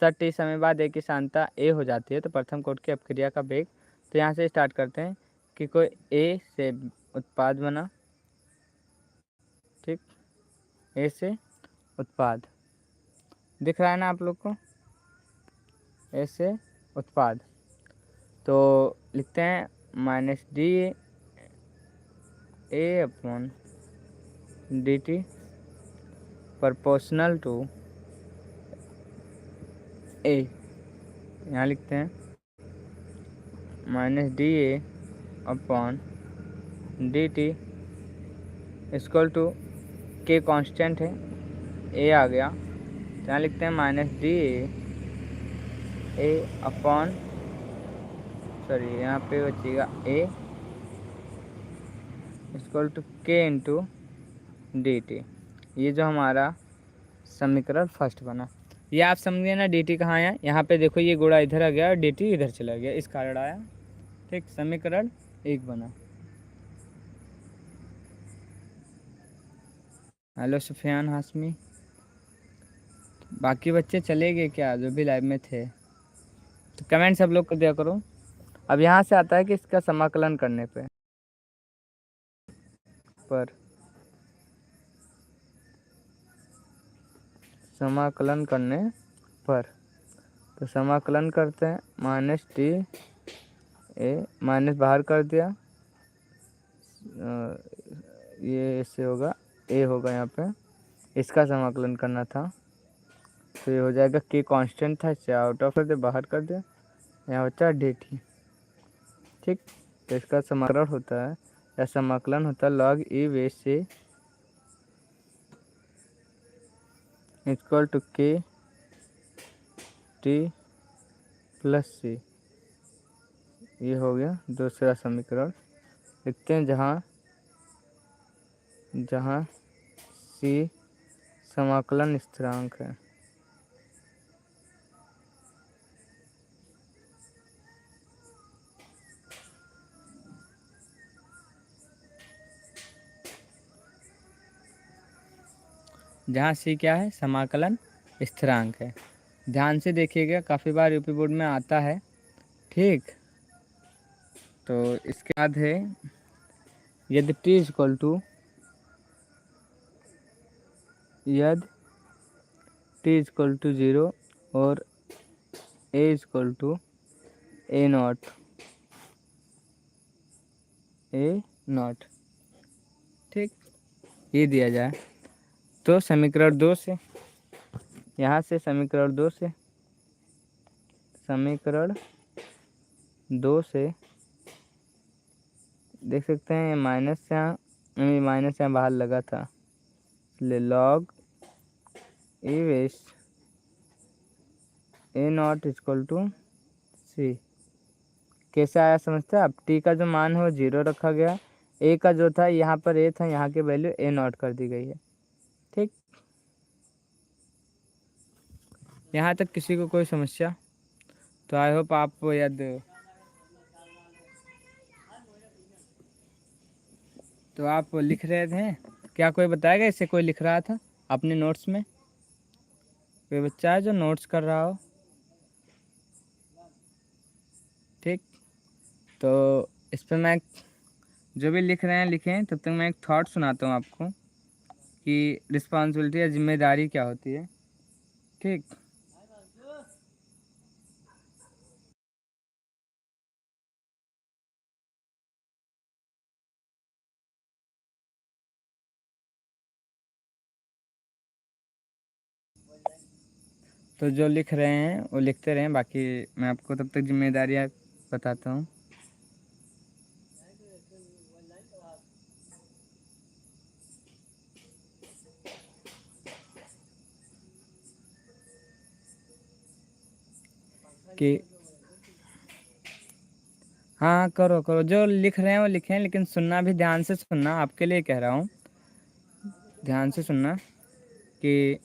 औसत t समय बाद a की सांद्रता a हो जाती है तो प्रथम कोट की अपक्रिया का वेग। तो यहाँ से स्टार्ट करते हैं कि कोई a से उत्पाद बना, ठीक, a से उत्पाद दिख रहा है ना आप लोग को, a से उत्पाद। तो लिखते हैं minus d a upon d t proportional to a. यहाँ लिखते हैं minus d a upon d t equal to k constant है, ए आ गया तो यहाँ लिखते हैं minus d a upon, sorry यहाँ पे बचेगा a equal to k into d t. ये जो हमारा समीकरण फर्स्ट बना, ये आप समझिए ना डी टी कहाँ आया, यहाँ पे देखो ये गुणा इधर आ गया और डी टी इधर चला गया, इस कारण आया, ठीक। समीकरण एक बना। हेलो सुफियान हाशमी, बाकी बच्चे चले गए क्या जो भी लाइव में थे? तो कमेंट सब लोग कर दिया करो। अब यहाँ से आता है कि इसका समाकलन करने पर समाकलन करने पर, तो समाकलन करते हैं माइनस टी ए, माइनस बाहर कर दिया, ये ऐसे होगा, ए होगा यहाँ पे, इसका समाकलन करना था तो ये हो जाएगा के कांस्टेंट था, इससे आउट ऑफ कर दे, बाहर कर दे, यहाँ बचा डी टी, ठीक। तो इसका समाकलन होता है या समाकलन होता है लॉग ई बेस से इक्वल टू के टी प्लस सी। ये हो गया दूसरा समीकरण। लिखते हैं जहाँ सी समाकलन स्थिरांक है, जहाँ सी क्या है, समाकलन स्थिरांक है। ध्यान से देखिएगा, काफ़ी बार यूपी बोर्ड में आता है, ठीक। तो इसके बाद है यदि टी इक्वल टू ज़ीरो और ए इक्वल टू ए नॉट, ठीक, ये दिया जाए तो समीकरण दो से, यहाँ से समीकरण दो से देख सकते हैं माइनस यहाँ बाहर लगा था, इसलिए log a base a not equal to c. कैसे आया समझते हैं आप? टी का जो मान है वो 0 रखा गया, ए का जो था यहाँ पर ए था, यहाँ की वैल्यू ए नॉट कर दी गई है, ठीक। यहाँ तक किसी को कोई समस्या? तो आई होप आप याद, तो आप लिख रहे थे क्या? कोई बताएगा इससे? कोई लिख रहा था अपने नोट्स में? कोई बच्चा है जो नोट्स कर रहा हो? ठीक, तो इस पर मैं जो भी लिख रहे हैं लिखें, तब तक मैं एक थॉट सुनाता हूँ आपको कि रिस्पॉन्सिबिलिटी या जिम्मेदारी क्या होती है, ठीक। तो जो लिख रहे हैं वो लिखते रहें, बाकी मैं आपको तब तक जिम्मेदारियाँ बताता हूँ। कि हाँ करो करो, जो लिख रहे हैं वो लिखें, लेकिन सुनना भी ध्यान से सुनना, आपके लिए कह रहा हूँ, ध्यान से सुनना कि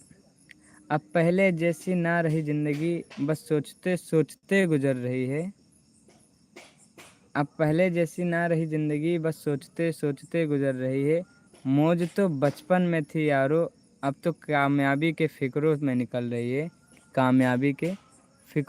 अब पहले जैसी ना रही ज़िंदगी, बस सोचते सोचते गुजर रही है। अब पहले जैसी ना रही ज़िंदगी, बस सोचते सोचते गुजर रही है। मौज तो बचपन में थी यारो, अब तो कामयाबी के फिक्रों में निकल रही है। कामयाबी के